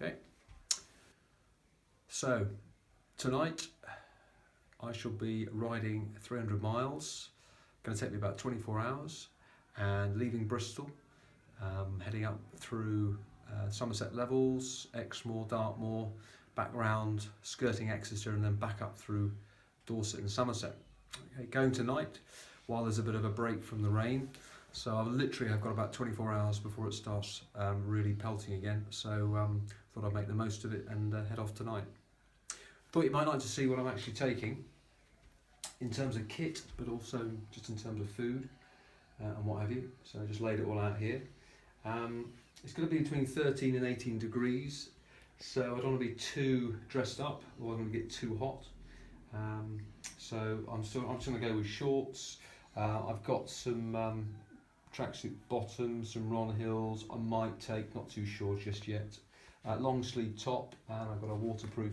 Okay, so tonight I shall be riding 300 miles, going to take me about 24 hours, and leaving Bristol, heading up through Somerset Levels, Exmoor, Dartmoor, back round, skirting Exeter, and then back up through Dorset and Somerset. Okay, going tonight while there's a bit of a break from the rain, so I've got about 24 hours before it starts really pelting again, so thought I'd make the most of it and head off tonight. Thought you might like to see what I'm actually taking in terms of kit, but also just in terms of food and what have you. So I just laid it all out here. It's going to be between 13 and 18 degrees, so I don't want to be too dressed up or I'm going to get too hot. So I'm just going to go with shorts. I've got some tracksuit bottoms, some Ron Hills. I might take, not too sure just yet. Long sleeve top, and I've got a waterproof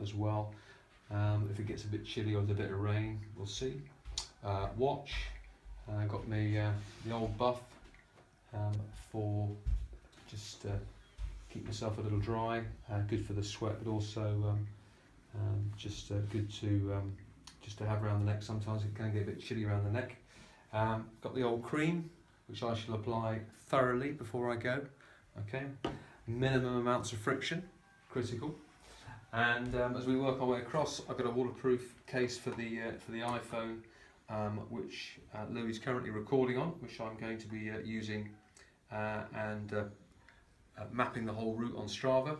as well. If it gets a bit chilly or there's a bit of rain, we'll see. Watch. I got me the old buff for just keep myself a little dry. Good for the sweat, but also just good to have around the neck. Sometimes it can get a bit chilly around the neck. Got the old cream, which I shall apply thoroughly before I go. Okay, minimum amounts of friction, critical. And as we work our way across, I've got a waterproof case for the iPhone, which Louis is currently recording on, which I'm going to be using and mapping the whole route on Strava.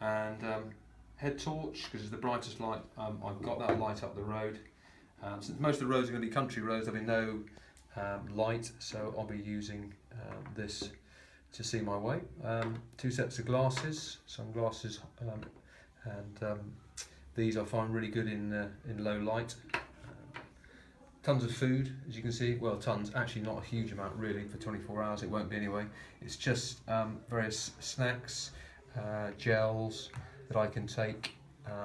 And head torch, because it's the brightest light. I've got that light up the road. Since most of the roads are going to be country roads, there'll be no light, so I'll be using this to see my way. 2 sets of glasses, sunglasses, and these I find really good in low light. Tons of food, as you can see. Well, tons, actually not a huge amount really for 24 hours, it won't be anyway. It's just various snacks, gels that I can take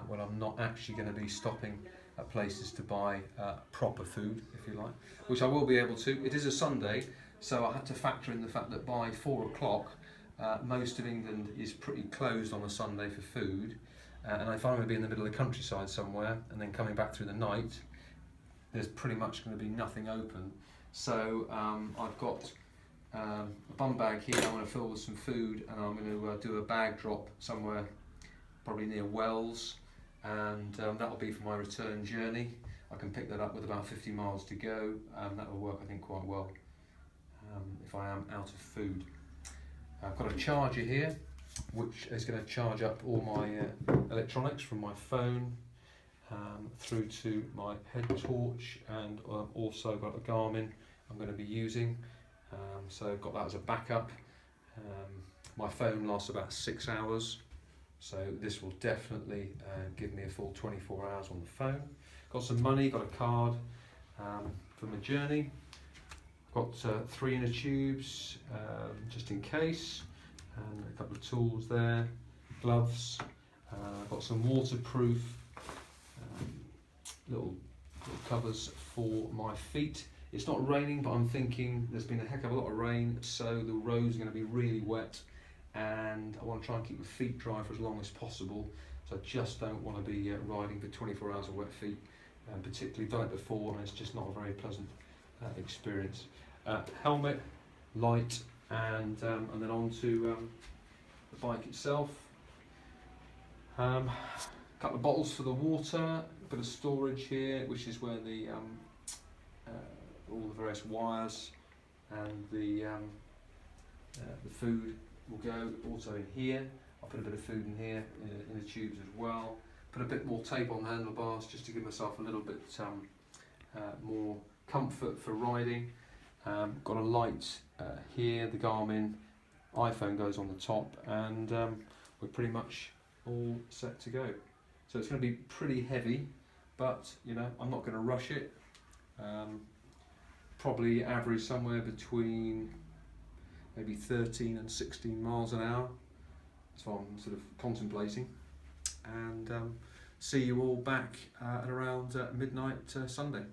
when I'm not actually going to be stopping at places to buy proper food, if you like, which I will be able to. It is a Sunday, so I had to factor in the fact that by 4 o'clock most of England is pretty closed on a Sunday for food. And if I'm going to be in the middle of the countryside somewhere and then coming back through the night, there's pretty much going to be nothing open. So I've got a bum bag here I'm going to fill with some food, and I'm going to do a bag drop somewhere, probably near Wells, and that'll be for my return journey. I can pick that up with about 50 miles to go, and that will work I think quite well if I am out of food. I've got a charger here, which is going to charge up all my electronics from my phone through to my head torch, and also got a Garmin I'm going to be using, so I've got that as a backup. My phone lasts about 6 hours, so this will definitely give me a full 24 hours on the phone. Got some money, got a card for my journey. Got 3 inner tubes just in case, and a couple of tools there, gloves. I've got some waterproof little covers for my feet. It's not raining, but I'm thinking there's been a heck of a lot of rain, so the roads are going to be really wet, and I want to try and keep my feet dry for as long as possible. So I just don't want to be riding for 24 hours of wet feet, and particularly done it before, and it's just not a very pleasant experience. Helmet, light, and then on to the bike itself. Couple of bottles for the water, a bit of storage here, which is where the all the various wires and the food will go. Also in here, I'll put a bit of food in here in the tubes as well. Put a bit more tape on the handlebars just to give myself a little bit more comfort for riding. Got a light here, the Garmin iPhone goes on the top, and we're pretty much all set to go. So it's going to be pretty heavy, but you know, I'm not going to rush it. Probably average somewhere between maybe 13 and 16 miles an hour. That's what I'm sort of contemplating. And see you all back at around midnight Sunday.